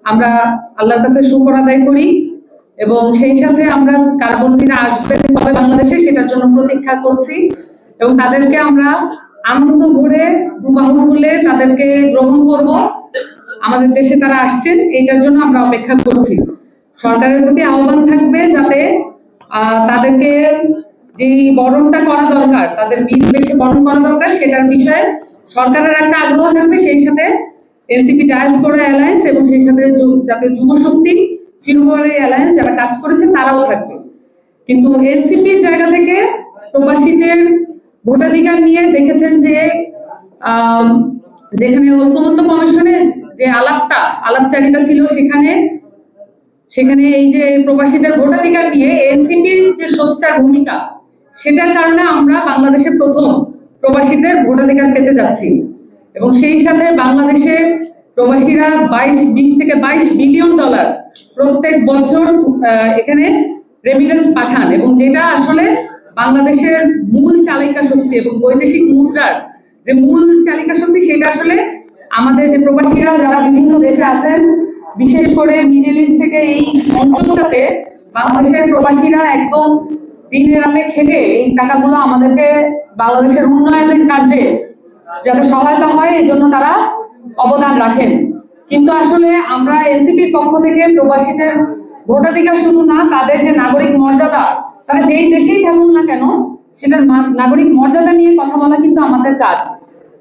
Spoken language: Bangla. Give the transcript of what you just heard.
আমরা আল্লাহর কাছে শুকর আদায় করি এবং সেই সাথে আমরা কারবন্দীরা আসবে কবে বাংলাদেশে সেটার জন্য প্রতীক্ষা করছি এবং তাদেরকে আমরা আনন্দ ভরে দুবাহু খুলে তাদেরকে গ্রহণ করব। আমাদের দেশে তারা আসছেন, এইটার জন্য আমরা অপেক্ষা করছি। সরকারের প্রতি আহ্বান থাকবে যাতে তাদেরকে যেই বরণটা করা দরকার, তাদের বীর বেশি বরণ করা দরকার, সেটার বিষয়ে সরকারের একটা আগ্রহ থাকবে। সেই সাথে এনসিপি ডায়াসপোরা অ্যালায়েন্স এবং সেই সাথে জাতীয় যুব শক্তি ফিউচার অ্যালায়েন্স যারা কাজ করেছে তারাও থাকবে। কিন্তু এনসিপির জায়গা থেকে প্রবাসীদের ভোটাধিকার নিয়ে দেখেছেন যে যেখানে ঐকমত্য কমিশনে যে আলাপচারিতা ছিল, সেখানে এই যে প্রবাসীদের ভোটাধিকার নিয়ে এনসিপির যে সোচ্চার ভূমিকা, সেটার কারণে আমরা বাংলাদেশের প্রথম প্রবাসীদের ভোটাধিকার পেতে যাচ্ছি এবং সেই সাথে বাংলাদেশে প্রবাসীরা 20 থেকে 22 বিলিয়ন ডলার প্রত্যেক বছর এখানে রেমিটেন্স পাঠান এবং যেটা আসলে বাংলাদেশের মূল চালিকা শক্তি এবং বৈদেশিক মুদ্রার যে মূল চালিকা শক্তি, সেটা আসলে আমাদের যে প্রবাসীরা যারা বিভিন্ন দেশে আছেন, বিশেষ করে মিডল ইস্ট থেকে এই অঞ্চলটাতে বাংলাদেশের প্রবাসীরা একদম দিনে রাতে খেটে এই টাকাগুলো আমাদেরকে বাংলাদেশের উন্নয়নের কাজে যাতে সহায়তা হয় এই জন্য তারা অবদান রাখেন। কিন্তু আসলে আমরা এনসিপির পক্ষ থেকে প্রবাসীদের ভোটাধিকার শুধু না, তাদের যে নাগরিক মর্যাদা, তারা যেই দেশেই থাকুন না কেন সেটার নাগরিক মর্যাদা নিয়ে কথা বলা কিন্তু আমাদের কাজ।